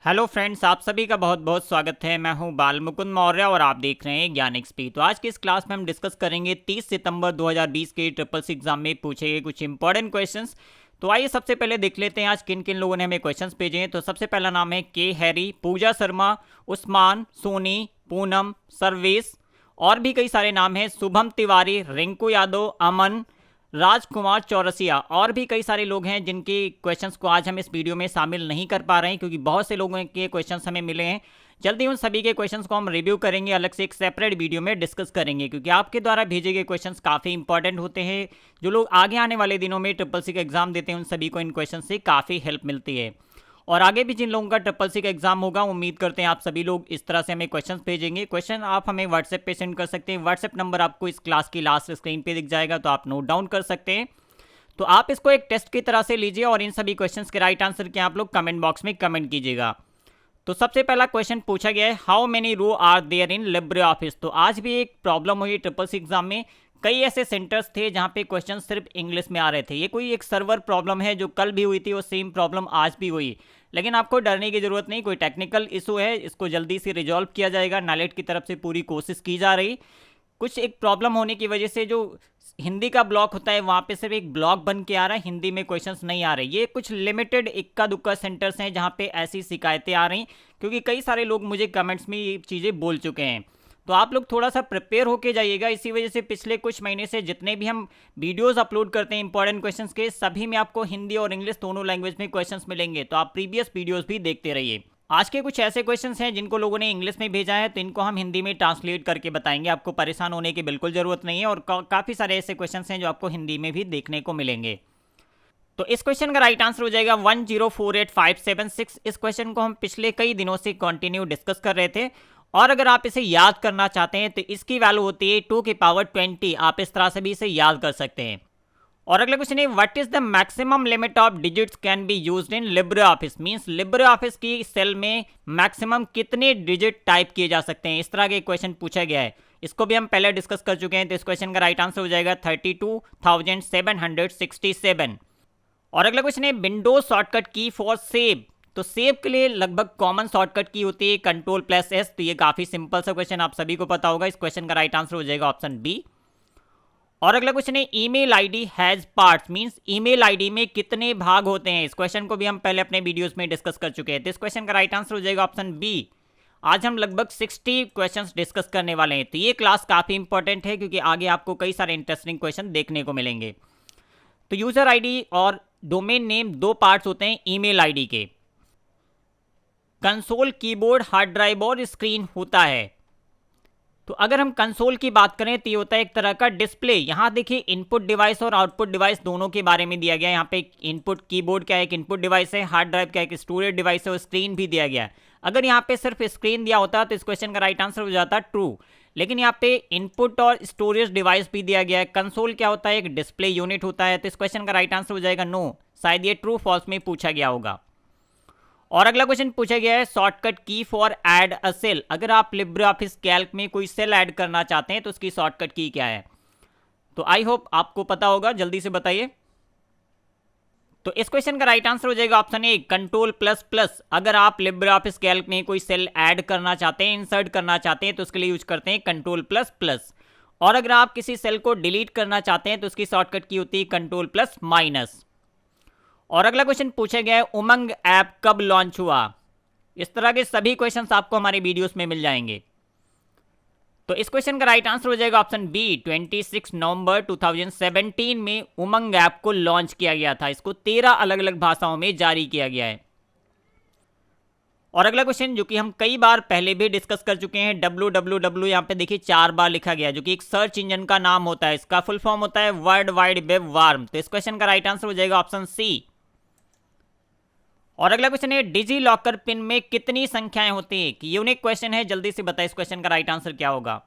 Hello friends, आप सभी का बहुत बहुत स्वागत है। मैं हूं बाल मुकुंद मौर्य और आप देख रहे हैं ज्ञान एक्सपी। तो आज की इस क्लास में हम डिस्कस करेंगे 30 सितंबर 2020 के ट्रिपल सी एग्जाम में पूछे गए कुछ इंपॉर्टेंट क्वेश्चंस। तो आइए सबसे पहले देख लेते हैं आज किन किन लोगों ने हमें क्वेश्चंस भेजे हैं। तो सबसे पहला नाम है के हैरी, पूजा शर्मा, उस्मान, सोनी, पूनम, सर्वेश और भी कई सारे नाम हैं, शुभम तिवारी, रिंकू यादव, अमन, राजकुमार चौरसिया और भी कई सारे लोग हैं जिनके क्वेश्चंस को आज हम इस वीडियो में शामिल नहीं कर पा रहे हैं क्योंकि बहुत से लोगों के क्वेश्चंस हमें मिले हैं। जल्दी उन सभी के क्वेश्चंस को हम रिव्यू करेंगे, अलग से एक सेपरेट वीडियो में डिस्कस करेंगे क्योंकि आपके द्वारा भेजे गए क्वेश्चंस काफ़ी इंपॉर्टेंट होते हैं। जो लोग आगे आने वाले दिनों में ट्रिपल सी का एग्जाम देते हैं उन सभी को इन क्वेश्चन से काफ़ी हेल्प मिलती है। और आगे भी जिन लोगों का ट्रिपल सी का एग्जाम होगा, उम्मीद करते हैं आप सभी लोग इस तरह से हमें क्वेश्चंस भेजेंगे। क्वेश्चन आप हमें व्हाट्सएप पे सेंड कर सकते हैं। व्हाट्सएप नंबर आपको इस क्लास की लास्ट स्क्रीन पे दिख जाएगा, तो आप नोट डाउन कर सकते हैं। तो आप इसको एक टेस्ट की तरह से लीजिए और इन सभी क्वेश्चंस के राइट आंसर के आप लोग कमेंट बॉक्स में कमेंट कीजिएगा। तो सबसे पहला क्वेश्चन पूछा गया है, how many row are there in LibreOffice. तो आज भी एक प्रॉब्लम हुई ट्रिपल सी एग्जाम में, कई ऐसे सेंटर्स थे जहां पे क्वेश्चन सिर्फ इंग्लिश में आ रहे थे। ये कोई एक सर्वर प्रॉब्लम है जो कल भी हुई थी, वो सेम प्रॉब्लम आज भी हुई। लेकिन आपको डरने की जरूरत नहीं, कोई टेक्निकल इशू है, इसको जल्दी से रिजॉल्व किया जाएगा। नालेट की तरफ से पूरी कोशिश की जा रही। कुछ एक प्रॉब्लम होने की वजह से जो हिंदी का ब्लॉक होता है वहाँ पे सिर्फ एक ब्लॉक बन के आ रहा है, हिंदी में क्वेश्चंस नहीं आ रहे। ये कुछ लिमिटेड इक्का दुक्का सेंटर्स हैं जहाँ पे ऐसी शिकायतें आ रही, क्योंकि कई सारे लोग मुझे कमेंट्स में ये चीज़ें बोल चुके हैं। तो आप लोग थोड़ा सा प्रिपेयर होके जाइएगा। इसी वजह से पिछले कुछ महीने से जितने भी हम वीडियोस अपलोड करते हैं इंपॉर्टेंट क्वेश्चंस के, सभी में आपको हिंदी और इंग्लिश दोनों लैंग्वेज में क्वेश्चंस मिलेंगे। तो आप प्रीवियस वीडियोस भी देखते रहिए। आज के कुछ ऐसे क्वेश्चंस हैं जिनको लोगों ने इंग्लिश में भेजा है, तो इनको हम हिंदी में ट्रांसलेट करके बताएंगे। आपको परेशान होने की बिल्कुल ज़रूरत नहीं है और काफ़ी सारे ऐसे क्वेश्चंस हैं जो आपको हिंदी में भी देखने को मिलेंगे। तो इस क्वेश्चन का राइट आंसर हो जाएगा 1048576। इस क्वेश्चन को हम पिछले कई दिनों से कंटिन्यू डिस्कस कर रहे थे और अगर आप इसे याद करना चाहते हैं तो इसकी वैल्यू होती है 2 की पावर 20। आप इस तरह से भी इसे याद कर सकते हैं। और अगला क्वेश्चन है, what is the maximum limit of digits can be used in Libre office. Means Libre office की सेल में मैक्सिमम कितने डिजिट टाइप किए जा सकते हैं। इस तरह के क्वेश्चन पूछा गया है, इसको भी हम पहले डिस्कस कर चुके हैं। तो इस क्वेश्चन का राइट आंसर हो जाएगा 32,767। और अगला क्वेश्चन है, विंडोज शॉर्टकट की फॉर सेव। तो सेव के लिए लगभग कॉमन शॉर्टकट की होती है Ctrl+S। तो ये काफी सिंपल सा क्वेश्चन, आप सभी को पता होगा। इस क्वेश्चन का राइट आंसर हो जाएगा ऑप्शन बी। और अगला क्वेश्चन है, email ID has parts. Means email ID में कितने भाग होते हैं। इस क्वेश्चन को भी हम पहले अपने वीडियोस में डिस्कस कर चुके हैं। तो इस क्वेश्चन का राइट आंसर हो जाएगा ऑप्शन बी। आज हम लगभग 60 क्वेश्चंस डिस्कस करने वाले हैं। तो ये क्लास काफी इंपॉर्टेंट है क्योंकि आगे आपको कई सारे इंटरेस्टिंग क्वेश्चन देखने को मिलेंगे। तो यूजर आईडी और डोमेन नेम दो पार्ट्स होते हैं ईमेल आईडी के। कंसोल, कीबोर्ड, हार्ड ड्राइव और स्क्रीन होता है। तो अगर हम कंसोल की बात करें तो ये होता है एक तरह का डिस्प्ले। यहाँ देखिए इनपुट डिवाइस और आउटपुट डिवाइस दोनों के बारे में दिया गया है। यहाँ पे इनपुट कीबोर्ड क्या है, एक इनपुट डिवाइस है, हार्ड ड्राइव क्या है, एक स्टोरेज डिवाइस है और स्क्रीन भी दिया गया है। अगर यहाँ पे सिर्फ स्क्रीन दिया होता तो इस क्वेश्चन का राइट आंसर हो जाता ट्रू, लेकिन यहाँ पे इनपुट और स्टोरेज डिवाइस भी दिया गया है। कंसोल क्या होता है, एक डिस्प्ले यूनिट होता है। तो इस क्वेश्चन का राइट आंसर हो जाएगा नो, शायद ये ट्रू फॉल्स में पूछा गया होगा। और अगला क्वेश्चन पूछा गया है, शॉर्टकट की फॉर ऐड अ सेल। अगर आप लिब्रे ऑफिस कैल्क में कोई सेल ऐड करना चाहते हैं तो उसकी शॉर्टकट की क्या है। तो आई होप आपको पता होगा, जल्दी से बताइए। तो इस क्वेश्चन का राइट आंसर हो जाएगा ऑप्शन ए, Ctrl++। अगर आप लिब्रे ऑफिस कैल्क में कोई सेल ऐड करना चाहते हैं, इंसर्ट करना चाहते हैं तो उसके लिए यूज करते हैं Ctrl++। और अगर आप किसी सेल को डिलीट करना चाहते हैं तो उसकी शॉर्टकट की होती है Ctrl+-। और अगला क्वेश्चन पूछा गया है, उमंग ऐप कब लॉन्च हुआ। इस तरह के सभी क्वेश्चंस आपको हमारे वीडियोस में मिल जाएंगे। तो इस क्वेश्चन का राइट आंसर हो जाएगा ऑप्शन बी, 26 नवंबर 2017 में उमंग ऐप को लॉन्च किया गया था। इसको 13 अलग अलग भाषाओं में जारी किया गया है। और अगला क्वेश्चन जो कि हम कई बार पहले भी डिस्कस कर चुके हैं, www यहाँ पे देखिए 4 बार लिखा गया, जो कि एक सर्च इंजन का नाम होता है। इसका फुल फॉर्म होता है वर्ल्ड वाइड वेब वार्म। तो इस क्वेश्चन का राइट आंसर हो जाएगा ऑप्शन सी। और अगला क्वेश्चन है, डिजी लॉकर पिन में कितनी संख्याएं होती है। यूनिक क्वेश्चन है, जल्दी से बताइए इस क्वेश्चन का राइट आंसर क्या होगा।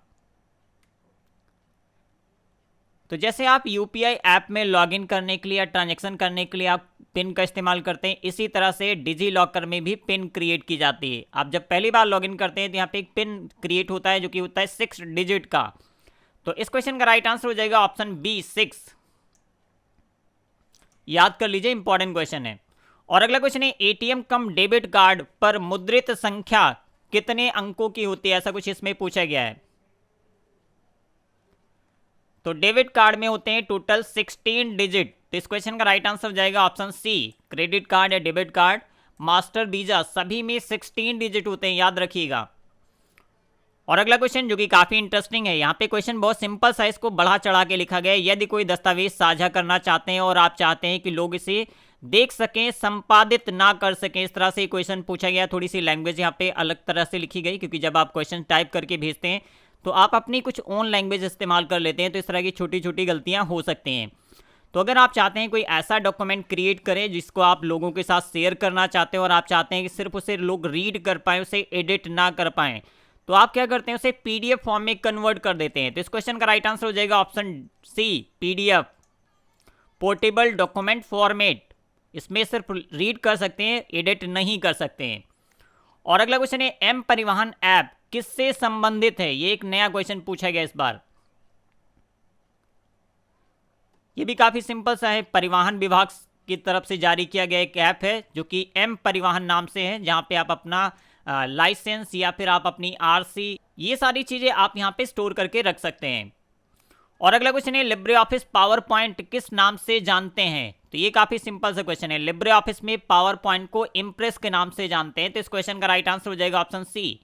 तो जैसे आप यूपीआई ऐप में लॉगिन करने के लिए या ट्रांजैक्शन करने के लिए आप पिन का इस्तेमाल करते हैं, इसी तरह से डिजी लॉकर में भी पिन क्रिएट की जाती है। आप जब पहली बार लॉगिन करते हैं तो यहाँ पे एक पिन क्रिएट होता है जो कि होता है 6 डिजिट का। तो इस क्वेश्चन का राइट आंसर हो जाएगा ऑप्शन बी, 6। याद कर लीजिए, इंपॉर्टेंट क्वेश्चन है। और अगला क्वेश्चन है एटीएम कम डेबिट कार्ड पर मुद्रित संख्या कितने अंकों की होती है, ऐसा कुछ इसमें पूछा गया है। तो डेबिट कार्ड में होते हैं टोटल 16 डिजिट। तो इस क्वेश्चन का राइट आंसर हो जाएगा ऑप्शन सी, क्रेडिट कार्ड या डेबिट कार्ड, मास्टर, वीजा सभी में 16 डिजिट होते हैं, याद रखिएगा। और अगला क्वेश्चन जो कि काफी इंटरेस्टिंग है, यहाँ पे क्वेश्चन बहुत सिंपल सा, इसको बढ़ा चढ़ा के लिखा गया है। यदि कोई दस्तावेज साझा करना चाहते हैं और आप चाहते हैं कि लोग इसे देख सकें, संपादित ना कर सकें, इस तरह से क्वेश्चन पूछा गया। थोड़ी सी लैंग्वेज यहाँ पे अलग तरह से लिखी गई, क्योंकि जब आप क्वेश्चन टाइप करके भेजते हैं तो आप अपनी कुछ ओन लैंग्वेज इस्तेमाल कर लेते हैं, तो इस तरह की छोटी छोटी गलतियां हो सकती हैं। तो अगर आप चाहते हैं कोई ऐसा डॉक्यूमेंट क्रिएट करें जिसको आप लोगों के साथ शेयर करना चाहते हैं और आप चाहते हैं कि सिर्फ उसे लोग रीड कर पाएँ, उसे एडिट ना कर पाएँ, तो आप क्या करते हैं, उसे पीडीएफ फॉर्म में कन्वर्ट कर देते हैं। तो इस क्वेश्चन का राइट आंसर हो जाएगा option C, PDF, portable document format. इसमें सिर्फ रीड कर सकते हैं, एडिट नहीं कर सकते हैं। और अगला क्वेश्चन है एम परिवहन ऐप किससे संबंधित है, ये एक नया क्वेश्चन पूछा गया इस बार। ये भी काफी सिंपल सा है, परिवहन विभाग की तरफ से जारी किया गया एक ऐप है जो कि एम परिवहन नाम से है, जहां पे आप अपना लाइसेंस या फिर आप अपनी आरसी, ये सारी चीजें आप यहां पे स्टोर करके रख सकते हैं। और अगला क्वेश्चन है लिब्रे ऑफिस पावर पॉइंट किस नाम से जानते हैं। तो ये काफी सिंपल सा क्वेश्चन है, लिब्रे ऑफिस में पावर पॉइंट को इम्प्रेस के नाम से जानते हैं। तो इस क्वेश्चन का राइट आंसर हो जाएगा ऑप्शन सी।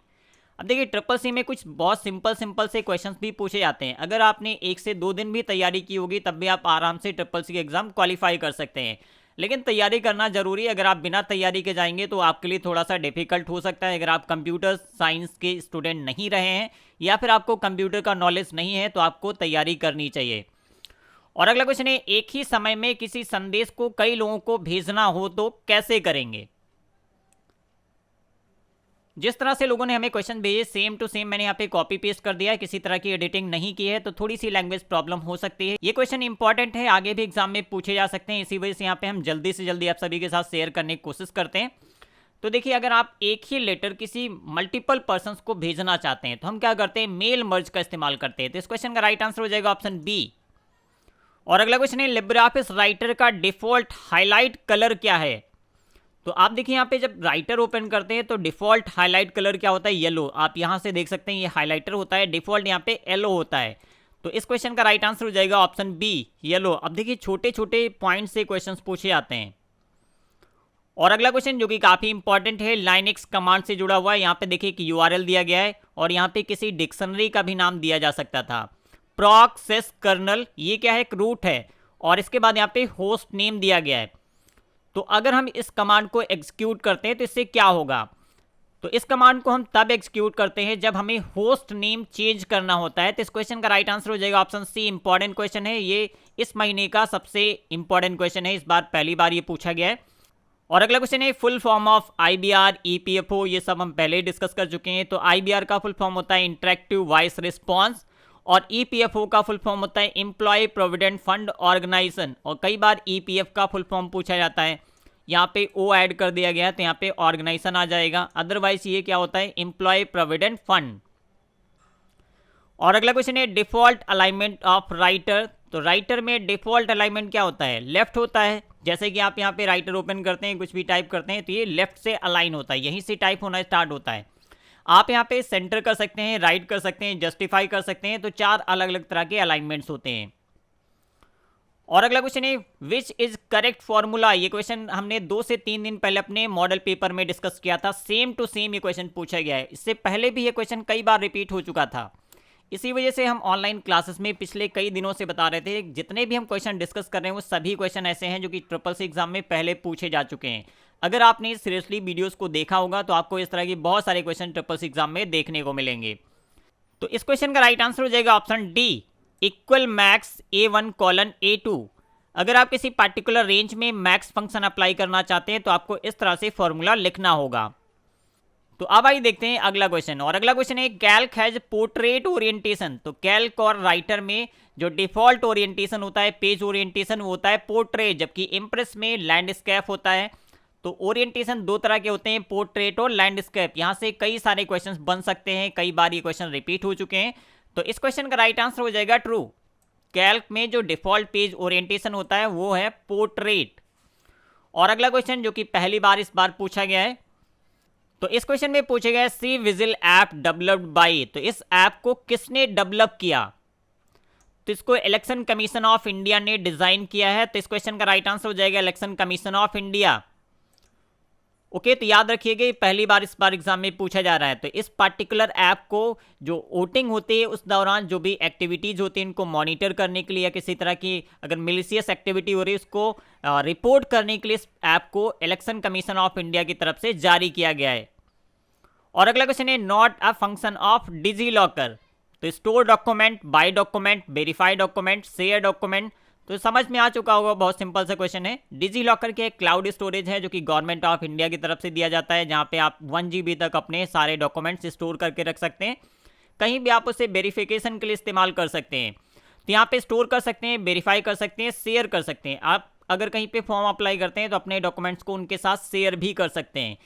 अब देखिए ट्रिपल सी में कुछ बहुत सिंपल से क्वेश्चंस भी पूछे जाते हैं। अगर आपने 1 से 2 दिन भी तैयारी की होगी तब भी आप आराम से ट्रिपल सी एग्जाम क्वालिफाई कर सकते हैं। लेकिन तैयारी करना जरूरी है, अगर आप बिना तैयारी के जाएंगे तो आपके लिए थोड़ा सा डिफिकल्ट हो सकता है। अगर आप कंप्यूटर साइंस के स्टूडेंट नहीं रहे हैं या फिर आपको कंप्यूटर का नॉलेज नहीं है तो आपको तैयारी करनी चाहिए। और अगला क्वेश्चन है एक ही समय में किसी संदेश को कई लोगों को भेजना हो तो कैसे करेंगे। जिस तरह से लोगों ने हमें क्वेश्चन भेजे सेम टू सेम मैंने यहाँ पे कॉपी पेस्ट कर दिया है, किसी तरह की एडिटिंग नहीं की है, तो थोड़ी सी लैंग्वेज प्रॉब्लम हो सकती है। ये क्वेश्चन इंपॉर्टेंट है, आगे भी एग्जाम में पूछे जा सकते हैं, इसी वजह से यहाँ पे हम जल्दी से जल्दी आप सभी के साथ शेयर करने की कोशिश करते हैं। तो देखिए अगर आप एक ही लेटर किसी मल्टीपल पर्सन को भेजना चाहते हैं तो हम क्या करते हैं, मेल मर्ज का इस्तेमाल करते हैं। तो इस क्वेश्चन का राइट आंसर हो जाएगा ऑप्शन बी। और अगला क्वेश्चन है लिब्रे ऑफिस राइटर का डिफॉल्ट हाईलाइट कलर क्या है। तो आप देखिए यहाँ पे जब राइटर ओपन करते हैं तो डिफॉल्ट हाईलाइट कलर क्या होता है, येलो। आप यहाँ से देख सकते हैं ये हाईलाइटर होता है, डिफॉल्ट यहाँ पे येलो होता है। तो इस क्वेश्चन का राइट आंसर हो जाएगा ऑप्शन बी, येलो। अब देखिए छोटे छोटे पॉइंट से क्वेश्चंस पूछे जाते हैं। और अगला क्वेश्चन जो कि काफी इंपॉर्टेंट है, लाइनक्स कमांड से जुड़ा हुआ है। यहाँ पे देखिए कि यूआरएल दिया गया है और यहाँ पे किसी डिक्शनरी का भी नाम दिया जा सकता था। प्रॉक सेस कर्नल, ये क्या है, एक रूट है, और इसके बाद यहाँ पे होस्ट नेम दिया गया है। तो अगर हम इस कमांड को एग्जीक्यूट करते हैं तो इससे क्या होगा, तो इस कमांड को हम तब एग्जीक्यूट करते हैं जब हमें होस्ट नेम चेंज करना होता है। तो इस क्वेश्चन का राइट आंसर हो जाएगा ऑप्शन सी, इंपॉर्टेंट क्वेश्चन है, ये इस महीने का सबसे इंपॉर्टेंट क्वेश्चन है, इस बार पहली बार ये पूछा गया है। और अगला क्वेश्चन है full form of IBR, EPFO, ये सब हम पहले डिस्कस कर चुके हैं। तो आईबीआर का फुल फॉर्म होता है इंटरेक्टिव वॉइस रिस्पॉन्स, और ईपीएफओ का फुल फॉर्म होता है एम्प्लॉय प्रोविडेंट फंड ऑर्गेनाइजेशन। और कई बार ईपीएफ का फुल फॉर्म पूछा जाता है, यहाँ पे ओ ऐड कर दिया गया है तो यहाँ पे ऑर्गेनाइजेशन आ जाएगा, अदरवाइज ये क्या होता है, एम्प्लॉय प्रोविडेंट फंड। और अगला क्वेश्चन है डिफॉल्ट अलाइनमेंट ऑफ राइटर। तो राइटर में डिफॉल्ट अलाइनमेंट क्या होता है, लेफ्ट होता है। जैसे कि आप यहाँ पे राइटर ओपन करते हैं, कुछ भी टाइप करते हैं तो ये लेफ्ट से अलाइन होता है, यहीं से टाइप होना स्टार्ट होता है। आप यहाँ पे सेंटर कर सकते हैं, राइट कर सकते हैं, जस्टिफाई कर सकते हैं, तो 4 अलग अलग तरह के अलाइनमेंट्स होते हैं। और अगला क्वेश्चन है विच इज करेक्ट फॉर्मूला। ये क्वेश्चन हमने 2 से 3 दिन पहले अपने मॉडल पेपर में डिस्कस किया था, सेम टू सेम ये क्वेश्चन पूछा गया है। इससे पहले भी ये क्वेश्चन कई बार रिपीट हो चुका था, इसी वजह से हम ऑनलाइन क्लासेस में पिछले कई दिनों से बता रहे थे जितने भी हम क्वेश्चन डिस्कस कर रहे हैं वो सभी क्वेश्चन ऐसे हैं जो कि ट्रिपल सी एग्जाम में पहले पूछे जा चुके हैं। अगर आपने सीरियसली वीडियोस को देखा होगा तो आपको इस तरह की बहुत सारे क्वेश्चन ट्रिपल सी एग्जाम में देखने को मिलेंगे। तो इस क्वेश्चन का राइट आंसर हो जाएगा option D, equal max A1:A2। अगर आप किसी पार्टिकुलर रेंज में मैक्स फंक्शन अप्लाई करना चाहते हैं तो आपको इस तरह से फॉर्मूला लिखना होगा। तो अब आइए देखते हैं अगला क्वेश्चन। और अगला क्वेश्चन है कैल्क हैज पोर्ट्रेट ओरिएंटेशन। तो कैल्क और राइटर में जो डिफॉल्ट ओरिएंटेशन होता है, पेज ओरिएंटेशन, वो होता है पोर्ट्रेट, जबकि इम्प्रेस में लैंडस्केप होता है। तो ओरिएंटेशन 2 तरह के होते हैं, पोर्ट्रेट और लैंडस्केप। यहाँ से कई सारे क्वेश्चन बन सकते हैं, कई बार ये क्वेश्चन रिपीट हो चुके हैं। तो इस क्वेश्चन का राइट आंसर हो जाएगा ट्रू। कैल्क में जो डिफॉल्ट पेज ओरिएंटेशन होता है वो है पोर्ट्रेट। और अगला क्वेश्चन जो कि पहली बार इस बार पूछा गया है, तो इस क्वेश्चन में पूछा गया है C vigil app developed by, तो इस ऐप को किसने डेवलप किया? तो इसको इलेक्शन कमीशन ऑफ इंडिया ने डिजाइन किया है। तो इस क्वेश्चन का राइट आंसर हो जाएगा election commission of India. Okay, तो याद रखिएगा पहली बार इस बार एग्जाम में पूछा जा रहा है। तो इस पार्टिकुलर ऐप को जो वोटिंग होती है उस दौरान जो भी एक्टिविटीज होती है इनको मॉनिटर करने के लिए या किसी तरह की अगर मिलिशियस एक्टिविटी हो रही है उसको रिपोर्ट करने के लिए इस ऐप को इलेक्शन कमीशन ऑफ इंडिया की तरफ से जारी किया गया है। और अगला क्वेश्चन है not a function of DigiLocker, तो store document, buy document, verify document, share document, तो समझ में आ चुका होगा, बहुत सिंपल सा क्वेश्चन है। डिजी लॉकर के एक क्लाउड स्टोरेज है जो कि गवर्नमेंट ऑफ इंडिया की तरफ से दिया जाता है, जहां पे आप 1 GB तक अपने सारे डॉक्यूमेंट्स स्टोर करके रख सकते हैं। कहीं भी आप उसे वेरिफिकेशन के लिए इस्तेमाल कर सकते हैं। तो यहाँ पे स्टोर कर सकते हैं, वेरीफाई कर सकते हैं, शेयर कर सकते हैं। आप अगर कहीं पे फॉर्म अप्लाई करते हैं तो अपने डॉक्यूमेंट्स को उनके साथ शेयर भी कर सकते हैं।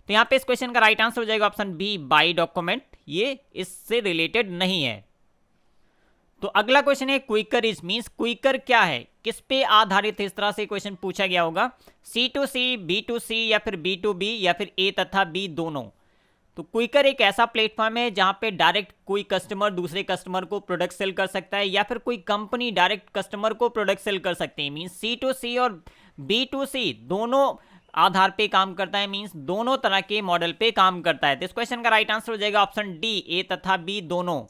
तो यहाँ पे इस क्वेश्चन का राइट आंसर हो जाएगा ऑप्शन बी, बाय डॉक्यूमेंट, ये इससे रिलेटेड नहीं है। तो अगला क्वेश्चन है क्विकर इज, मींस क्विकर क्या है, किस पे आधारित है? इस तरह से क्वेश्चन पूछा गया होगा। C2C, B2C या फिर B2B या फिर A तथा B दोनों। तो क्विकर एक ऐसा प्लेटफॉर्म है जहां पे डायरेक्ट कोई कस्टमर दूसरे कस्टमर को प्रोडक्ट सेल कर सकता है या फिर कोई कंपनी डायरेक्ट कस्टमर को प्रोडक्ट सेल कर सकते हैं। मींस C2C और B2C दोनों आधार पे काम करता है, मींस दोनों तरह के मॉडल पे काम करता है। तो इस क्वेश्चन का राइट आंसर हो जाएगा ऑप्शन डी, A तथा B दोनों।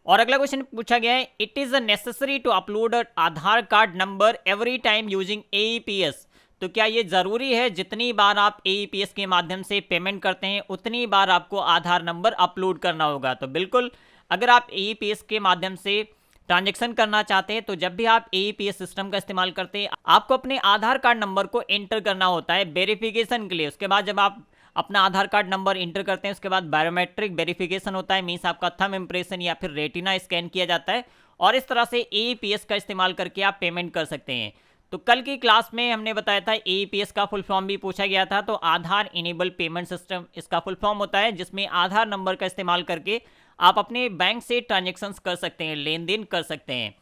और अगला क्वेश्चन पूछा गया है it is necessary to upload Aadhaar card number every time using AEPS, तो क्या ये जरूरी है जितनी बार आप AEPS के माध्यम से पेमेंट करते हैं उतनी बार आपको आधार नंबर अपलोड करना होगा? तो बिल्कुल, अगर आप AEPS के माध्यम से ट्रांजैक्शन करना चाहते हैं तो जब भी आप AEPS सिस्टम का इस्तेमाल करते हैं आपको अपने आधार कार्ड नंबर को एंटर करना होता है वेरिफिकेशन के लिए। उसके बाद जब आप अपना आधार कार्ड नंबर इंटर करते हैं उसके बाद बायोमेट्रिक वेरिफिकेशन होता है, मींस आपका थंब इंप्रेशन या फिर रेटिना स्कैन किया जाता है और इस तरह से AEPS का इस्तेमाल करके आप पेमेंट कर सकते हैं। तो कल की क्लास में हमने बताया था AEPS का फुल फॉर्म भी पूछा गया था। तो आधार इनेबल पेमेंट सिस्टम इसका फुल फॉर्म होता है, जिसमें आधार नंबर का इस्तेमाल करके आप अपने बैंक से ट्रांजेक्शन्स कर सकते हैं, लेन देन कर सकते हैं।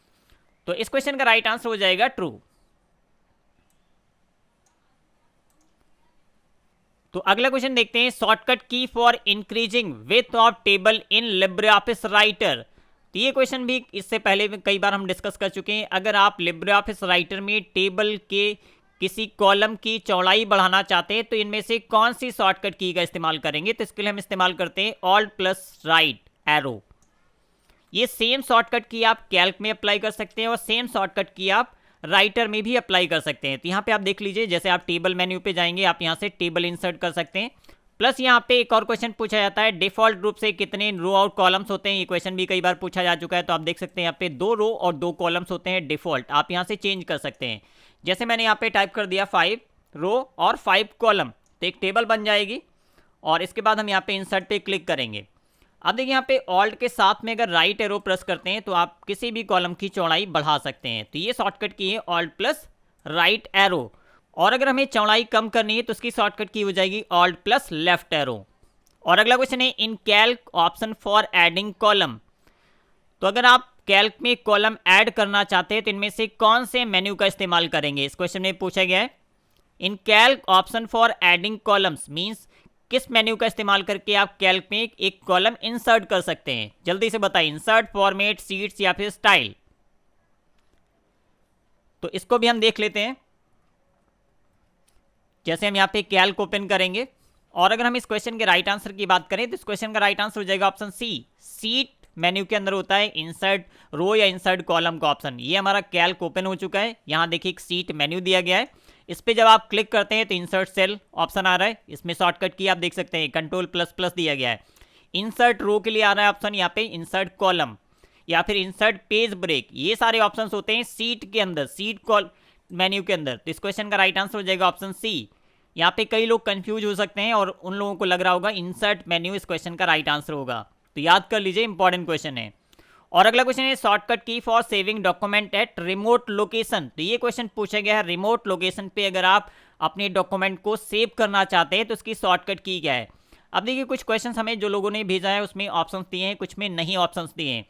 तो इस क्वेश्चन का राइट आंसर हो जाएगा ट्रू। तो अगला क्वेश्चन देखते हैं शॉर्टकट की for increasing width of table in LibreOffice writer. तो ये क्वेश्चन भी इससे पहले कई बार हम डिस्कस कर चुके हैं। अगर आप लिब्रे ऑफिस राइटर में टेबल के किसी कॉलम की चौड़ाई बढ़ाना चाहते हैं तो इनमें से कौन सी शॉर्टकट की का इस्तेमाल करेंगे? तो इसके लिए हम इस्तेमाल करते हैं ऑल्ट प्लस राइट एरो। ये सेम शॉर्टकट की आप कैल्क में अप्लाई कर सकते हैं और सेम शॉर्टकट की आप राइटर में भी अप्लाई कर सकते हैं। तो यहाँ पे आप देख लीजिए, जैसे आप टेबल मेन्यू पे जाएंगे आप यहाँ से टेबल इंसर्ट कर सकते हैं। प्लस यहाँ पे एक और क्वेश्चन पूछा जाता है डिफॉल्ट रूप से कितने रो और कॉलम्स होते हैं, ये क्वेश्चन भी कई बार पूछा जा चुका है। तो आप देख सकते हैं यहाँ पे 2 रो और 2 कॉलम्स होते हैं डिफॉल्ट, आप यहाँ से चेंज कर सकते हैं। जैसे मैंने यहाँ पे टाइप कर दिया 5 रो और 5 कॉलम, तो एक टेबल बन जाएगी और इसके बाद हम यहाँ पे इंसर्ट पे क्लिक करेंगे। अब देखिए यहाँ पे ऑल्ट के साथ में अगर राइट एरो प्रेस करते हैं तो आप किसी भी कॉलम की चौड़ाई बढ़ा सकते हैं। तो ये शॉर्टकट की है ऑल्ट प्लस राइट एरो। और अगर हमें चौड़ाई कम करनी है तो उसकी शॉर्टकट की हो जाएगी ऑल्ट प्लस लेफ्ट एरो। और अगला क्वेश्चन है in Calc option for adding column. तो अगर आप कैल्क में कॉलम ऐड करना चाहते हैं तो इनमें से कौन से मेन्यू का इस्तेमाल करेंगे? इस क्वेश्चन में पूछा गया है in Calc option for adding columns, means किस मेन्यू का इस्तेमाल करके आप कैल्क में एक कॉलम इंसर्ट कर सकते हैं? जल्दी से बताइए, इंसर्ट, फॉर्मेट, सीट्स या फिर स्टाइल। तो इसको भी हम देख लेते हैं। जैसे हम यहाँ पे कैल्क ओपन करेंगे और अगर हम इस क्वेश्चन के राइट आंसर की बात करें तो इस क्वेश्चन का राइट आंसर हो जाएगा ऑप्शन सी, सीट मेन्यू के अंदर होता है इंसर्ट रो या इंसर्ट कॉलम का ऑप्शन। ये हमारा कैल्क ओपन हो चुका है। यहाँ देखिए एक सीट मेन्यू दिया गया है, इस पे जब आप क्लिक करते हैं तो इंसर्ट सेल ऑप्शन आ रहा है। इसमें शॉर्टकट की आप देख सकते हैं कंट्रोल++ दिया गया है। इंसर्ट रो के लिए आ रहा है ऑप्शन यहाँ पे इंसर्ट कॉलम या फिर इंसर्ट पेज ब्रेक, ये सारे ऑप्शंस होते हैं सीट के अंदर, सीट कॉल मेन्यू के अंदर। तो इस क्वेश्चन का राइट आंसर हो जाएगा ऑप्शन सी। यहाँ पे कई लोग कंफ्यूज हो सकते हैं और उन लोगों को लग रहा होगा इंसर्ट मेन्यू इस क्वेश्चन का राइट आंसर होगा, तो याद कर लीजिए, इंपॉर्टेंट क्वेश्चन है। और अगला क्वेश्चन है शॉर्टकट की for saving document at remote location. तो ये क्वेश्चन पूछा गया है रिमोट लोकेशन पे अगर आप अपने डॉक्यूमेंट को सेव करना चाहते हैं तो उसकी शॉर्टकट की क्या है? अब देखिए कुछ क्वेश्चन हमें जो लोगों ने भेजा है उसमें ऑप्शंस दिए हैं, कुछ में नहीं ऑप्शंस दिए हैं।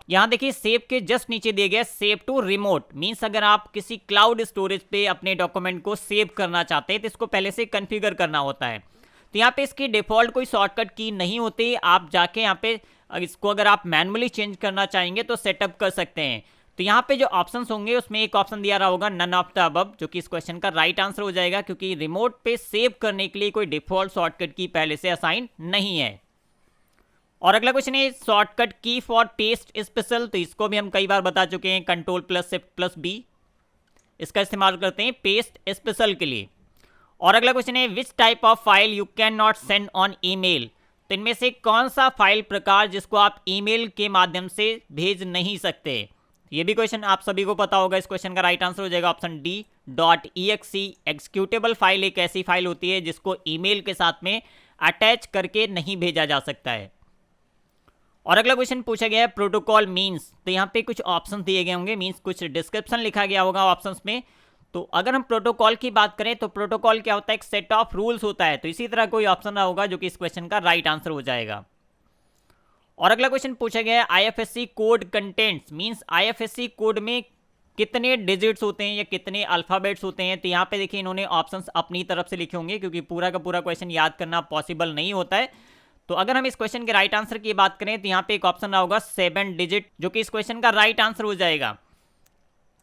यहाँ देखिए सेव के जस्ट नीचे दिया गया सेव टू रिमोट, मीन्स अगर आप किसी क्लाउड स्टोरेज पे अपने डॉक्यूमेंट को सेव करना चाहते हैं तो इसको पहले से कॉन्फ़िगर करना होता है। तो यहाँ पे इसकी डिफ़ॉल्ट कोई शॉर्टकट की नहीं होती, आप जाके यहाँ पे इसको अगर आप मैनुअली चेंज करना चाहेंगे तो सेटअप कर सकते हैं। तो यहाँ पे जो ऑप्शंस होंगे उसमें एक ऑप्शन दिया रहा होगा नन ऑफ द अबव, जो कि इस क्वेश्चन का राइट आंसर हो जाएगा, क्योंकि रिमोट पे सेव करने के लिए कोई डिफ़ॉल्ट शॉर्टकट की पहले से असाइन नहीं है। और अगला क्वेश्चन है शॉर्टकट की फॉर पेस्ट स्पेशल, तो इसको भी हम कई बार बता चुके हैं, control plus shift plus B इसका इस्तेमाल करते हैं पेस्ट स्पेशल के लिए। और अगला क्वेश्चन है which type of file you can not send on email, तो इनमें से कौन सा फाइल प्रकार जिसको आप ईमेल के माध्यम से भेज नहीं सकते। ये भी क्वेश्चन आप सभी को पता होगा, इस क्वेश्चन का राइट आंसर हो जाएगा option D .exe। Executable file एक ऐसी फाइल होती है जिसको ईमेल के साथ में अटैच करके नहीं भेजा जा सकता है। और अगला क्वेश्चन पूछा गया है प्रोटोकॉल मीन्स, तो यहाँ पे कुछ ऑप्शन दिए गए होंगे, मीन्स कुछ डिस्क्रिप्शन लिखा गया होगा ऑप्शंस में। तो अगर हम प्रोटोकॉल की बात करें तो प्रोटोकॉल क्या होता है, एक सेट ऑफ रूल्स होता है, तो इसी तरह कोई ऑप्शन होगा जो कि इस क्वेश्चन का राइट आंसर हो जाएगा। और अगला क्वेश्चन पूछा गया है IFSC code contents, means IFSC code में कितने डिजिट्स होते हैं या कितने अल्फाबेट्स होते हैं। तो यहाँ पे देखिए इन्होंने ऑप्शंस अपनी तरफ से लिखे होंगे, क्योंकि पूरा का पूरा क्वेश्चन याद करना पॉसिबल नहीं होता है। तो अगर हम इस क्वेश्चन के राइट आंसर की बात करें तो यहाँ पे एक ऑप्शन होगा 7 डिजिट, जो कि इस क्वेश्चन का राइट आंसर हो जाएगा,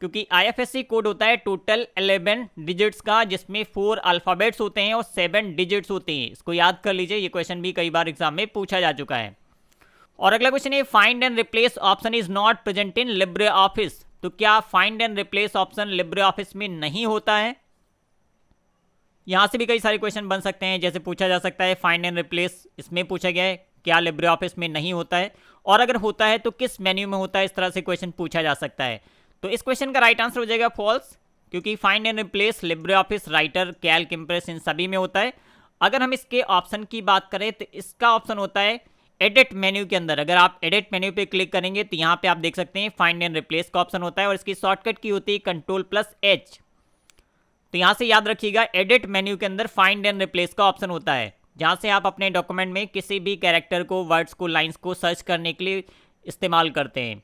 क्योंकि आईएफएससी कोड होता है टोटल 11 डिजिट्स का, जिसमें 4 अल्फाबेट्स होते हैं और 7 डिजिट्स होते हैं। इसको याद कर लीजिए, ये क्वेश्चन भी कई बार एग्जाम में पूछा जा चुका है। और अगला क्वेश्चन है find and replace option is not present in LibreOffice, तो क्या find and replace option Libre office में नहीं होता है। यहां से भी कई सारे क्वेश्चन बन सकते हैं, जैसे पूछा जा सकता है फाइंड एंड रिप्लेस इसमें पूछा गया है क्या लिब्रे ऑफिस में नहीं होता है, और अगर होता है तो किस मेन्यू में होता है, इस तरह से क्वेश्चन पूछा जा सकता है। तो इस क्वेश्चन का राइट आंसर हो जाएगा फॉल्स, क्योंकि find and replace LibreOffice, Writer, Calc, Impress इन सभी में होता है। अगर हम इसके ऑप्शन की बात करें तो इसका ऑप्शन होता है एडिट मेन्यू के अंदर। अगर आप एडिट मेन्यू पे क्लिक करेंगे तो यहाँ पे आप देख सकते हैं फाइंड एंड रिप्लेस का ऑप्शन होता है, और इसकी शॉर्टकट की होती है कंट्रोल प्लस एच। तो यहाँ से याद रखिएगा एडिट मेन्यू के अंदर फाइंड एंड रिप्लेस का ऑप्शन होता है, जहाँ से आप अपने डॉक्यूमेंट में किसी भी कैरेक्टर को, वर्ड्स को, लाइन्स को सर्च करने के लिए इस्तेमाल करते हैं।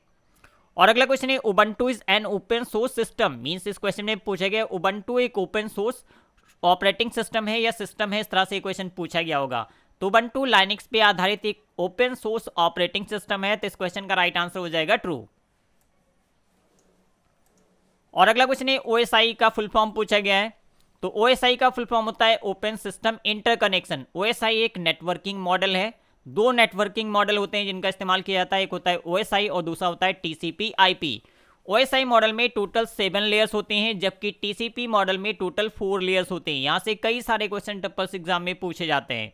और अगला क्वेश्चन है Ubuntu is an open source system, means इस क्वेश्चन में पूछा गया उबंटू एक ओपन सोर्स ऑपरेटिंग सिस्टम है या सिस्टम है, इस तरह से क्वेश्चन पूछा गया होगा। तो उबंटू लाइनक्स पे आधारित एक ओपन सोर्स ऑपरेटिंग सिस्टम है, तो इस क्वेश्चन का राइट आंसर हो जाएगा ट्रू। और अगला क्वेश्चन है ओएसआई का फुल फॉर्म पूछा गया है, तो ओएसआई का फुल फॉर्म होता है ओपन सिस्टम इंटरकनेक्शन। ओएसआई एक नेटवर्किंग मॉडल है, 2 नेटवर्किंग मॉडल होते हैं जिनका इस्तेमाल किया जाता है, एक होता है ओएसआई और दूसरा होता है टीसीपी आईपी। ओएसआई मॉडल में टोटल 7 लेयर्स होते हैं, जबकि टीसीपी मॉडल में टोटल 4 लेयर्स होते हैं। यहां से कई सारे क्वेश्चन ट्रिपल्स एग्जाम में पूछे जाते हैं।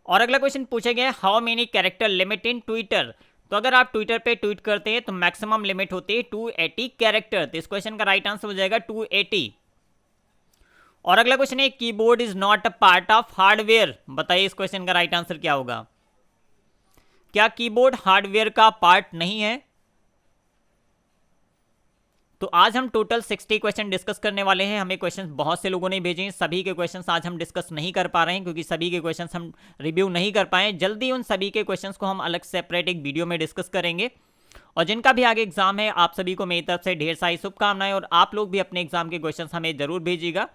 और अगला क्वेश्चन पूछा गया how many character limit in Twitter, तो अगर आप ट्विटर पे ट्वीट करते हैं तो मैक्सिमम लिमिट होती है 280 कैरेक्टर, तो इस क्वेश्चन का राइट आंसर हो जाएगा 280। और अगला क्वेश्चन है keyboard is not a part of hardware, बताइए इस क्वेश्चन का राइट आंसर क्या होगा। क्या कीबोर्ड हार्डवेयर का पार्ट नहीं है। तो आज हम टोटल 60 क्वेश्चन डिस्कस करने वाले हैं। हमें क्वेश्चंस बहुत से लोगों ने भेजे हैं, सभी के क्वेश्चंस आज हम डिस्कस नहीं कर पा रहे हैं, क्योंकि सभी के क्वेश्चंस हम रिव्यू नहीं कर पाए। जल्दी उन सभी के क्वेश्चंस को हम अलग सेपरेट एक वीडियो में डिस्कस करेंगे। और जिनका भी आगे एग्जाम है, आप सभी को मेरी तरफ से ढेर सारी शुभकामनाएं, और आप लोग भी अपने एग्जाम के क्वेश्चन हमें जरूर भेजिएगा।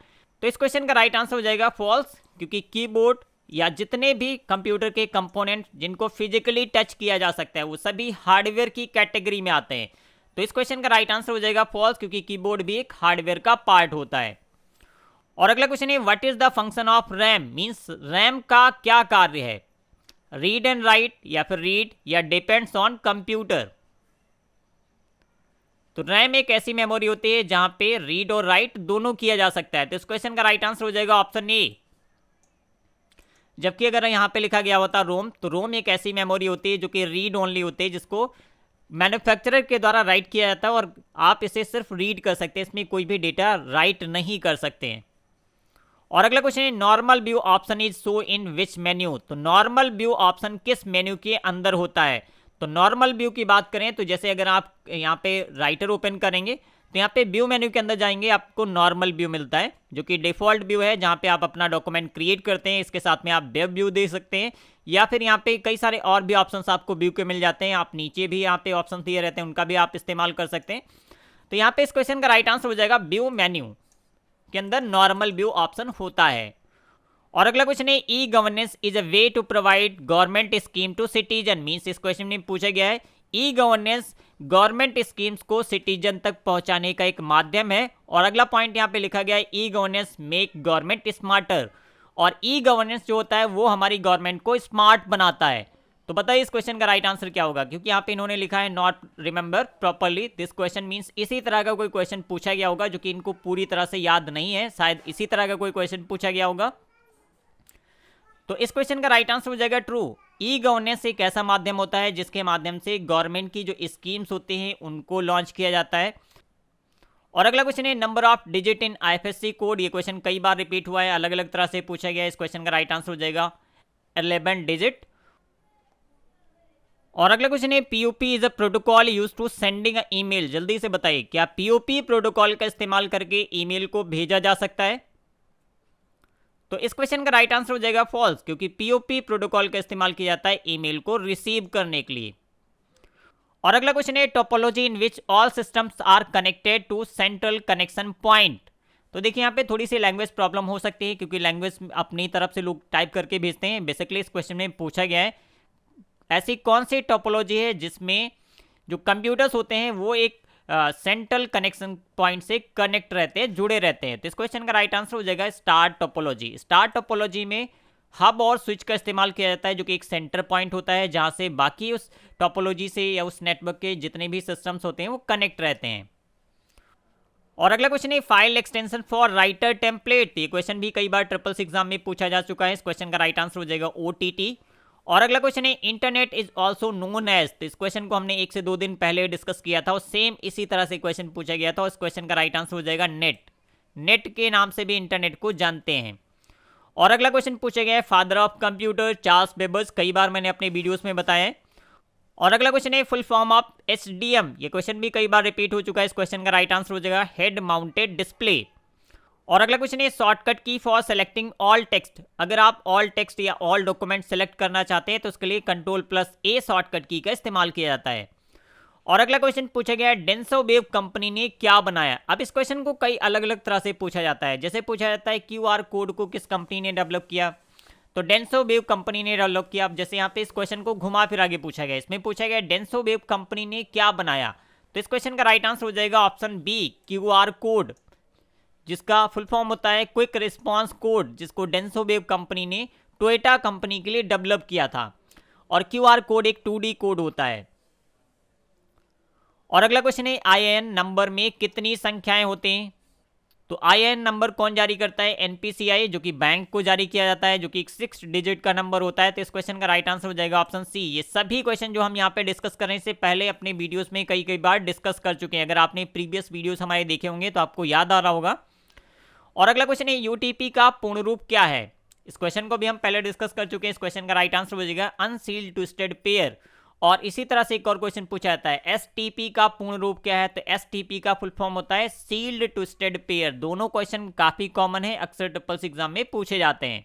तो इस क्वेश्चन का राइट आंसर हो जाएगा फॉल्स, क्योंकि कीबोर्ड या जितने भी कंप्यूटर के कंपोनेंट जिनको फिजिकली टच किया जा सकता है वो सभी हार्डवेयर की कैटेगरी में आते हैं। तो इस क्वेश्चन का राइट आंसर हो जाएगा फॉल्स, क्योंकि कीबोर्ड भी एक हार्डवेयर का पार्ट होता है। और अगला क्वेश्चन है what is the function of RAM, means RAM का क्या कार्य है। रीड एंड राइट, या फिर रीड, या डिपेंड्स ऑन कंप्यूटर। तो रैम एक ऐसी मेमोरी होती है जहां पे रीड और राइट दोनों किया जा सकता है। तो इस क्वेश्चन का राइट आंसर हो जाएगा ऑप्शन ए। जबकि अगर यहां पे लिखा गया होता रोम, तो रोम एक ऐसी मेमोरी होती है जो कि रीड ओनली होती है, जिसको मैन्युफैक्चरर के द्वारा राइट किया जाता है, और आप इसे सिर्फ रीड कर सकते हैं, इसमें कोई भी डेटा राइट नहीं कर सकते हैं। और अगला क्वेश्चन है normal view option is show in which menu, तो नॉर्मल व्यू ऑप्शन किस मेन्यू के अंदर होता है। तो नॉर्मल व्यू की बात करें तो जैसे अगर आप यहाँ पे राइटर ओपन करेंगे तो तो यहाँ पे व्यू मेन्यू के अंदर जाएंगे, आपको नॉर्मल व्यू मिलता है जो कि डिफॉल्ट व्यू है, जहाँ पे आप अपना डॉक्यूमेंट क्रिएट करते हैं। इसके साथ में आप वेब व्यू दे सकते हैं, या फिर यहाँ पे कई सारे और भी ऑप्शंस आपको व्यू के मिल जाते हैं। आप नीचे भी यहाँ पे ऑप्शन दिए रहते हैं, उनका भी आप इस्तेमाल कर सकते हैं। तो यहाँ पे इस क्वेश्चन का राइट आंसर हो जाएगा व्यू मेन्यू के अंदर नॉर्मल व्यू ऑप्शन होता है। और अगला क्वेश्चन है E governance is a way to provide government scheme to citizen. Means इस क्वेश्चन में पूछा गया है ई गवर्नेंस गवर्नमेंट स्कीम्स को सिटीजन तक पहुंचाने का एक माध्यम है। और अगला पॉइंट यहाँ पे लिखा गया है E governance make government smarter. और ई गवर्नेंस जो होता है वो हमारी गवर्नमेंट को स्मार्ट बनाता है। तो बताइए इस क्वेश्चन का राइट आंसर क्या होगा, क्योंकि यहाँ पे इन्होंने लिखा है not remember properly this question. Means इसी तरह का कोई क्वेश्चन पूछा गया होगा जो कि इनको पूरी तरह से याद नहीं है, शायद इसी तरह का कोई क्वेश्चन पूछा गया होगा। तो इस क्वेश्चन का राइट आंसर हो जाएगा ट्रू। ई गवर्नेंस एक ऐसा माध्यम होता है जिसके माध्यम से गवर्नमेंट की जो स्कीम्स होती हैं उनको लॉन्च किया जाता है। और अगला क्वेश्चन है number of digit in IFSC code. ये क्वेश्चन कई बार रिपीट हुआ है, अलग अलग तरह से पूछा गया है। इस क्वेश्चन का राइट आंसर हो जाएगा 11 डिजिट। और अगला क्वेश्चन है POP is a protocol use to sending a email. जल्दी से बताइए क्या पीओपी प्रोटोकॉल का इस्तेमाल करके ईमेल को भेजा जा सकता है। तो इस क्वेश्चन का राइट आंसर हो जाएगा फॉल्स, क्योंकि पीओपी प्रोटोकॉल का इस्तेमाल किया जाता है ईमेल को रिसीव करने के लिए। और अगला क्वेश्चन है topology in which all systems are connected to central connection point. तो देखिए यहाँ पे थोड़ी सी लैंग्वेज प्रॉब्लम हो सकती है, क्योंकि लैंग्वेज अपनी तरफ से लोग टाइप करके भेजते हैं। बेसिकली इस क्वेश्चन में पूछा गया है ऐसी कौन सी टोपोलॉजी है जिसमें जो कंप्यूटर्स होते हैं वो एक सेंट्रल कनेक्शन पॉइंट से कनेक्ट रहते हैं, जुड़े रहते हैं। तो इस क्वेश्चन का राइट आंसर हो जाएगा स्टार टोपोलॉजी। स्टार टोपोलॉजी में हब और स्विच का इस्तेमाल किया जाता है, जो कि एक सेंटर पॉइंट होता है जहां से बाकी उस टोपोलॉजी से या उस नेटवर्क के जितने भी सिस्टम्स होते हैं वो कनेक्ट रहते हैं। और अगला क्वेश्चन है file extension for writer template. ये क्वेश्चन भी कई बार ट्रिपल सी एग्जाम में पूछा जा चुका है। इस क्वेश्चन का राइट आंसर हो जाएगा ओटीटी। और अगला क्वेश्चन है internet is also known as. तो इस क्वेश्चन को हमने 1 से 2 दिन पहले डिस्कस किया था और सेम इसी तरह से क्वेश्चन पूछा गया था। और इस क्वेश्चन का राइट आंसर हो जाएगा नेट। नेट के नाम से भी इंटरनेट को जानते हैं। और अगला क्वेश्चन पूछा गया है फादर ऑफ कंप्यूटर चार्ल्स बेबर्स। कई बार मैंने अपने वीडियोस में बताया है। और अगला क्वेश्चन है फुल फॉर्म ऑफ एचडीएम। ये क्वेश्चन भी कई बार रिपीट हो चुका है। इस क्वेश्चन का राइट आंसर हो जाएगा हेड माउंटेड डिस्प्ले। और अगला क्वेश्चन है शॉर्टकट की फॉर सेलेक्टिंग ऑल टेक्स्ट। अगर आप ऑल टेक्स्ट या ऑल डॉक्यूमेंट सेलेक्ट करना चाहते हैं तो उसके लिए Ctrl+A शॉर्टकट की का इस्तेमाल किया जाता है। और अगला क्वेश्चन पूछा गया है डेंसोवेव कंपनी ने क्या बनाया। अब इस क्वेश्चन को कई अलग अलग तरह से पूछा जाता है। जैसे पूछा जाता है क्यूआर कोड को किस कंपनी ने डेवलप किया, तो डेंसोवेव कंपनी ने डेवलप किया। अब जैसे यहाँ पे इस क्वेश्चन को घुमा फिरा के पूछा गया, इसमें पूछा गया डेंसोवेव कंपनी ने क्या बनाया। तो इस क्वेश्चन का राइट आंसर हो जाएगा ऑप्शन बी क्यूआर कोड, जिसका फुल फॉर्म होता है क्विक रिस्पांस कोड, जिसको डेंसोवेव कंपनी ने टोयोटा कंपनी के लिए डेवलप किया था। और क्यूआर कोड एक 2D कोड होता है। और अगला क्वेश्चन है आईएएन नंबर में कितनी संख्याएं होते हैं। तो आईएएन नंबर कौन जारी करता है, एनपीसीआई, जो कि बैंक को जारी किया जाता है, जो कि 6 डिजिट का नंबर होता है। तो इस क्वेश्चन का राइट आंसर हो जाएगा ऑप्शन सी। ये सभी क्वेश्चन जो हम यहाँ पे डिस्कस कर रहे हैं इससे पहले अपने वीडियोस में कई बार डिस्कस कर चुके हैं। अगर आपने प्रीवियस वीडियोस हमारे देखे होंगे तो आपको याद आ रहा होगा। और अगला क्वेश्चन है यूटीपी का पूर्ण रूप क्या है। इस क्वेश्चन को भी हम पहले डिस्कस कर चुके हैं। इस क्वेश्चन का राइट आंसर हो जाएगा अनसील्ड ट्विस्टेड पेयर। और इसी तरह से एक और क्वेश्चन पूछा जाता है एसटीपी का पूर्ण रूप क्या है। तो एसटीपी का फुल फॉर्म होता है सील्ड ट्विस्टेड पेयर। दोनों क्वेश्चन काफी कॉमन है, अक्सर ट्रिपल सी एग्जाम में पूछे जाते हैं।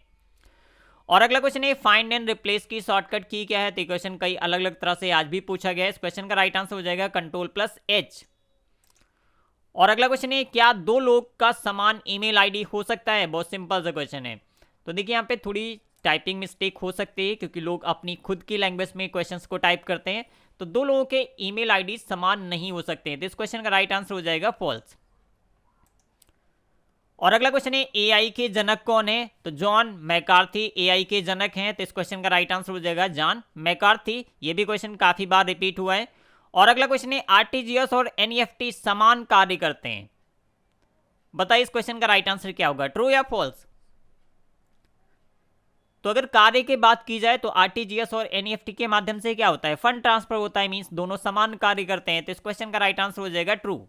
और अगला क्वेश्चन है फाइंड एंड रिप्लेस की शॉर्टकट की क्या है। तो क्वेश्चन कई अलग अलग तरह से आज भी पूछा गया है। इस क्वेश्चन का राइट आंसर हो जाएगा Ctrl+H। और अगला क्वेश्चन है क्या 2 लोग का समान ईमेल आईडी हो सकता है। बहुत सिंपल सा क्वेश्चन है। तो देखिए यहाँ पे थोड़ी टाइपिंग मिस्टेक हो सकती है, क्योंकि लोग अपनी खुद की लैंग्वेज में क्वेश्चंस को टाइप करते हैं। तो 2 लोगों के ईमेल आईडी समान नहीं हो सकते हैं। तो इस क्वेश्चन का राइट आंसर हो जाएगा फॉल्स। और अगला क्वेश्चन है एआई के जनक कौन है। तो जॉन मैकार्थी एआई के जनक हैं। तो इस क्वेश्चन का राइट आंसर हो जाएगा जॉन मैकार्थी। ये भी क्वेश्चन काफी बार रिपीट हुआ है। और अगला क्वेश्चन है आरटीजीएस और एनईएफटी समान कार्य करते हैं। बताइए इस क्वेश्चन का राइट आंसर क्या होगा, ट्रू या फॉल्स। तो अगर कार्य की बात की जाए तो आरटीजीएस और एनईएफटी के माध्यम से क्या होता है, फंड ट्रांसफर होता है। मींस दोनों समान कार्य करते हैं। तो इस क्वेश्चन का राइट आंसर हो जाएगा ट्रू।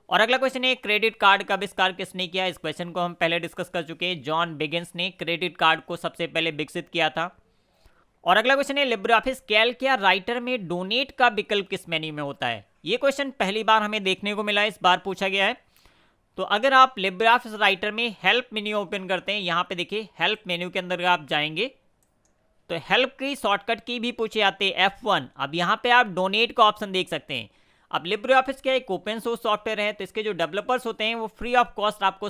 और अगला क्वेश्चन है क्रेडिट कार्ड का आविष्कार किसने किया। इस क्वेश्चन को हम पहले डिस्कस कर चुके हैं। जॉन बिगिंस ने क्रेडिट कार्ड को सबसे पहले विकसित किया था। और अगला क्वेश्चन है लिब्रे ऑफिस कैल्क या राइटर में डोनेट का विकल्प किस मेन्यू में होता है। ये क्वेश्चन पहली बार हमें देखने को मिला है, इस बार पूछा गया है। तो अगर आप लिब्रे ऑफिस राइटर में हेल्प मेन्यू ओपन करते हैं, यहाँ पे देखिए हेल्प मेन्यू के अंदर आप जाएंगे तो हेल्प की शॉर्टकट की भी पूछे जाते हैं F1। अब यहाँ पे आप डोनेट का ऑप्शन देख सकते हैं। अब लिब्रे ऑफिस क्या एक ओपन सोर्स सॉफ्टवेयर है, तो इसके जो डेवलपर्स होते हैं वो फ्री ऑफ कॉस्ट आपको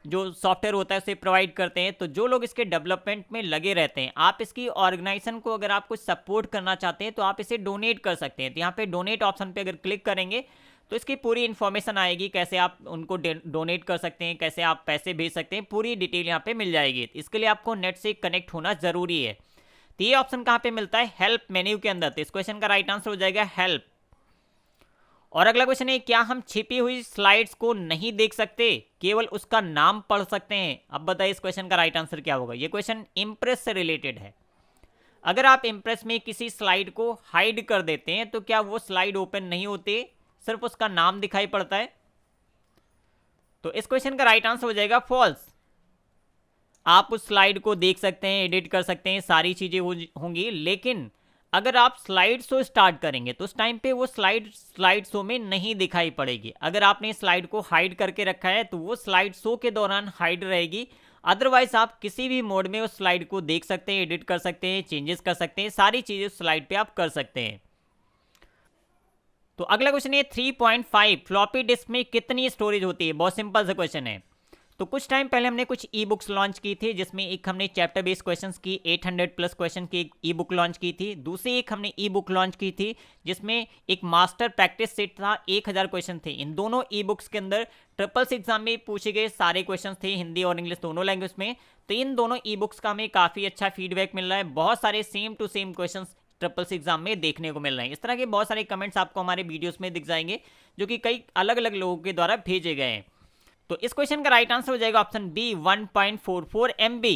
जो सॉफ्टवेयर होता है उसे प्रोवाइड करते हैं। तो जो लोग इसके डेवलपमेंट में लगे रहते हैं, आप इसकी ऑर्गेनाइजेशन को अगर आप कुछ सपोर्ट करना चाहते हैं तो आप इसे डोनेट कर सकते हैं। तो यहाँ पे डोनेट ऑप्शन पे अगर क्लिक करेंगे तो इसकी पूरी इन्फॉर्मेशन आएगी, कैसे आप उनको डोनेट कर सकते हैं, कैसे आप पैसे भेज सकते हैं, पूरी डिटेल यहाँ पे मिल जाएगी। इसके लिए आपको नेट से कनेक्ट होना जरूरी है। तो ये ऑप्शन कहाँ पे मिलता है, हेल्प मेन्यू के अंदर। तो इस क्वेश्चन का राइट आंसर हो जाएगा हेल्प। और अगला क्वेश्चन है क्या हम छिपी हुई स्लाइड्स को नहीं देख सकते, केवल उसका नाम पढ़ सकते हैं। अब बताइए इस क्वेश्चन का राइट आंसर क्या होगा। ये क्वेश्चन इंप्रेस से रिलेटेड है। अगर आप इंप्रेस में किसी स्लाइड को हाइड कर देते हैं तो क्या वो स्लाइड ओपन नहीं होते, सिर्फ उसका नाम दिखाई पड़ता है। तो इस क्वेश्चन का राइट आंसर हो जाएगा फॉल्स। आप उस स्लाइड को देख सकते हैं, एडिट कर सकते हैं, सारी चीजें होंगी, लेकिन अगर आप स्लाइड शो स्टार्ट करेंगे तो उस टाइम पे वो स्लाइड शो में नहीं दिखाई पड़ेगी। अगर आपने स्लाइड को हाइड करके रखा है तो वो स्लाइड शो के दौरान हाइड रहेगी। अदरवाइज आप किसी भी मोड में उस स्लाइड को देख सकते हैं, एडिट कर सकते हैं, चेंजेस कर सकते हैं, सारी चीजें उस स्लाइड पे आप कर सकते हैं। तो अगला क्वेश्चन है 3.5 फ्लॉपी डिस्क में कितनी स्टोरेज होती है। बहुत सिंपल सा क्वेश्चन है। तो कुछ टाइम पहले हमने कुछ ई बुक्स लॉन्च की थी, जिसमें एक हमने चैप्टर बेस्ड क्वेश्चंस की 800 प्लस क्वेश्चन की एक ई बुक लॉन्च की थी। दूसरी एक हमने ई बुक लॉन्च की थी जिसमें एक मास्टर प्रैक्टिस सेट था, 1000 क्वेश्चन थे। इन दोनों ई बुक्स के अंदर ट्रिपल्स एग्जाम में पूछे गए सारे क्वेश्चन थे, हिंदी और इंग्लिश दोनों लैंग्वेज में। तो इन दोनों ई बुक्स का हमें काफ़ी अच्छा फीडबैक मिल रहा है। बहुत सारे same to same question triples exam में देखने को मिल रहे हैं। इस तरह के बहुत सारे कमेंट्स आपको हमारे वीडियोस में दिख जाएंगे जो कि कई अलग अलग लोगों के द्वारा भेजे गए हैं। तो इस क्वेश्चन का राइट आंसर हो जाएगा ऑप्शन बी 1.44 MB,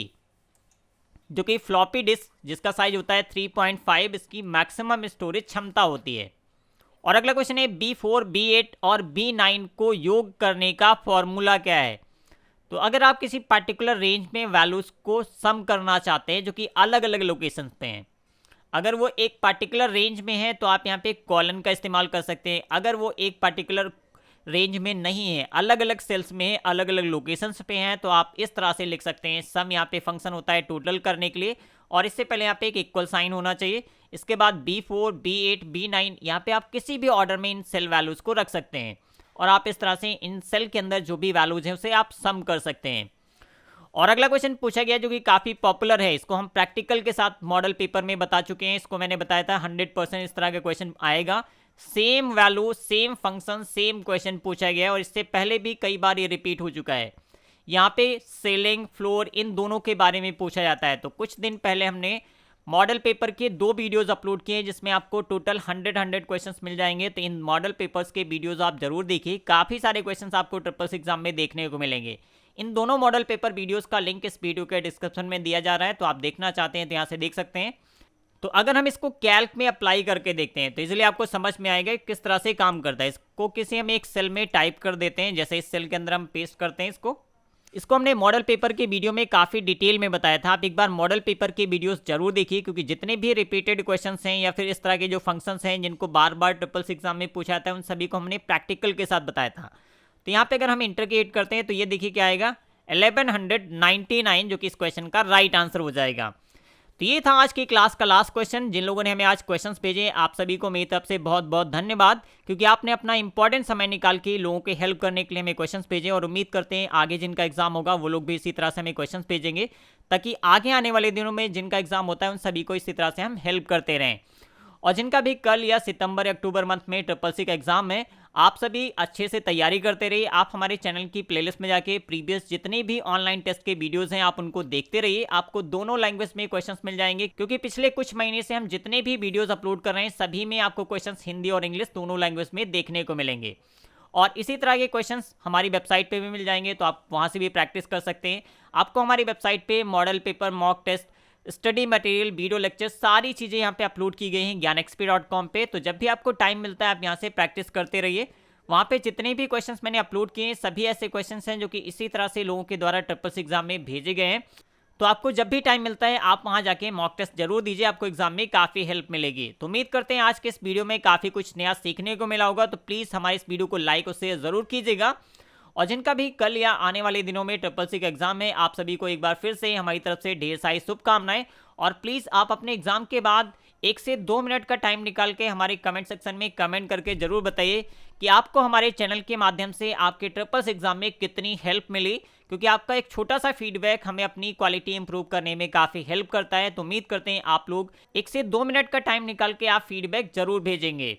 जो कि फ्लॉपी डिस्क जिसका साइज होता है 3.5 इसकी मैक्सिमम स्टोरेज क्षमता होती है। और अगला क्वेश्चन है B4, B8 और B9 को योग करने का फॉर्मूला क्या है। तो अगर आप किसी पर्टिकुलर रेंज में वैल्यूज को सम करना चाहते हैं जो कि अलग अलग लोकेशन पे हैं, अगर वो एक पर्टिकुलर रेंज में है तो आप यहाँ पे कॉलन का इस्तेमाल कर सकते हैं। अगर वो एक पर्टिकुलर रेंज में नहीं है, अलग अलग सेल्स में है, अलग अलग लोकेशंस पे हैं, तो आप इस तरह से लिख सकते हैं। सम यहाँ पे फंक्शन होता है टोटल करने के लिए, और इससे पहले यहाँ पे एक इक्वल साइन होना चाहिए। इसके बाद B4, B8, B9 यहाँ पे आप किसी भी ऑर्डर में इन सेल वैल्यूज को रख सकते हैं, और आप इस तरह से इन सेल के अंदर जो भी वैल्यूज हैं उसे आप सम कर सकते हैं। और अगला क्वेश्चन पूछा गया जो कि काफ़ी पॉपुलर है, इसको हम प्रैक्टिकल के साथ मॉडल पेपर में बता चुके हैं। इसको मैंने बताया था 100% इस तरह का क्वेश्चन आएगा। Same value, same function, same question पूछा गया है, और इससे पहले भी कई बार ये रिपीट हो चुका है। यहाँ पे सेलिंग, फ्लोर, इन दोनों के बारे में पूछा जाता है। तो कुछ दिन पहले हमने मॉडल पेपर के 2 वीडियोस अपलोड किए हैं जिसमें आपको टोटल 100 क्वेश्चंस मिल जाएंगे। तो इन मॉडल पेपर्स के वीडियोस आप जरूर देखिए, काफ़ी सारे क्वेश्चंस आपको ट्रिपल्स एग्जाम में देखने को मिलेंगे। इन दोनों मॉडल पेपर वीडियोस का लिंक इस वीडियो के डिस्क्रिप्शन में दिया जा रहा है, तो आप देखना चाहते हैं तो यहाँ से देख सकते हैं। तो अगर हम इसको कैल्क में अप्लाई करके देखते हैं तो इजीली आपको समझ में आएगा किस तरह से काम करता है। इसको किसी हम एक सेल में टाइप कर देते हैं, जैसे इस सेल के अंदर हम पेस्ट करते हैं इसको हमने मॉडल पेपर के वीडियो में काफ़ी डिटेल में बताया था। आप एक बार मॉडल पेपर के वीडियोस जरूर देखिए, क्योंकि जितने भी रिपीटेड क्वेश्चंस हैं या फिर इस तरह के जो फंक्शंस हैं जिनको बार बार ट्रिपल्स एग्जाम में पूछा जाता है, उन सभी को हमने प्रैक्टिकल के साथ बताया था। तो यहाँ पे अगर हम इंटरकेट करते हैं तो ये देखिए क्या आएगा, 1199, जो कि इस क्वेश्चन का राइट आंसर हो जाएगा। तो ये था आज की क्लास का लास्ट क्वेश्चन। जिन लोगों ने हमें आज क्वेश्चंस भेजे, आप सभी को मेरी तरफ से बहुत बहुत धन्यवाद, क्योंकि आपने अपना इंपॉर्टेंट समय निकाल के लोगों के हेल्प करने के लिए हमें क्वेश्चंस भेजे। और उम्मीद करते हैं आगे जिनका एग्जाम होगा वो लोग भी इसी तरह से हमें क्वेश्चंस भेजेंगे, ताकि आगे आने वाले दिनों में जिनका एग्जाम होता है उन सभी को इसी तरह से हम हेल्प करते रहें। और जिनका भी कल या सितंबर या अक्टूबर मंथ में ट्रिपल का एग्जाम है, आप सभी अच्छे से तैयारी करते रहिए। आप हमारे चैनल की प्लेलिस्ट में जाके प्रीवियस जितने भी ऑनलाइन टेस्ट के वीडियोस हैं आप उनको देखते रहिए। आपको दोनों लैंग्वेज में क्वेश्चंस मिल जाएंगे, क्योंकि पिछले कुछ महीने से हम जितने भी वीडियोस अपलोड कर रहे हैं सभी में आपको क्वेश्चंस हिंदी और इंग्लिश दोनों लैंग्वेज में देखने को मिलेंगे। और इसी तरह के क्वेश्चंस हमारी वेबसाइट पे भी मिल जाएंगे, तो आप वहाँ से भी प्रैक्टिस कर सकते हैं। आपको हमारी वेबसाइट पे model paper, mock test, study material, video lecture, सारी चीज़ें यहाँ पे अपलोड की गई हैं ज्ञानxp.com पे। तो जब भी आपको टाइम मिलता है आप यहाँ से प्रैक्टिस करते रहिए। वहाँ पे जितने भी क्वेश्चंस मैंने अपलोड किए हैं सभी ऐसे क्वेश्चंस हैं जो कि इसी तरह से लोगों के द्वारा ट्रिपल्स एग्जाम में भेजे गए हैं। तो आपको जब भी टाइम मिलता है आप वहां जाके मॉक टेस्ट जरूर दीजिए, आपको एग्जाम में काफ़ी हेल्प मिलेगी। तो उम्मीद करते हैं आज के इस वीडियो में काफ़ी कुछ नया सीखने को मिला होगा। तो प्लीज़ हमारे इस वीडियो को लाइक और शेयर ज़रूर कीजिएगा। और जिनका भी कल या आने वाले दिनों में ट्रिपल सी का एग्जाम है, आप सभी को एक बार फिर से हमारी तरफ से ढेर सारी शुभकामनाएं। और प्लीज़ आप अपने एग्जाम के बाद 1 से 2 मिनट का टाइम निकाल के हमारे कमेंट सेक्शन में कमेंट करके जरूर बताइए कि आपको हमारे चैनल के माध्यम से आपके ट्रिपल सी एग्जाम में कितनी हेल्प मिली, क्योंकि आपका एक छोटा सा फीडबैक हमें अपनी क्वालिटी इंप्रूव करने में काफ़ी हेल्प करता है। तो उम्मीद करते हैं आप लोग 1 से 2 मिनट का टाइम निकाल के आप फीडबैक जरूर भेजेंगे।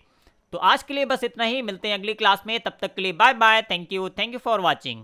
तो आज के लिए बस इतना ही, मिलते हैं अगली क्लास में, तब तक के लिए bye bye. Thank you for watching.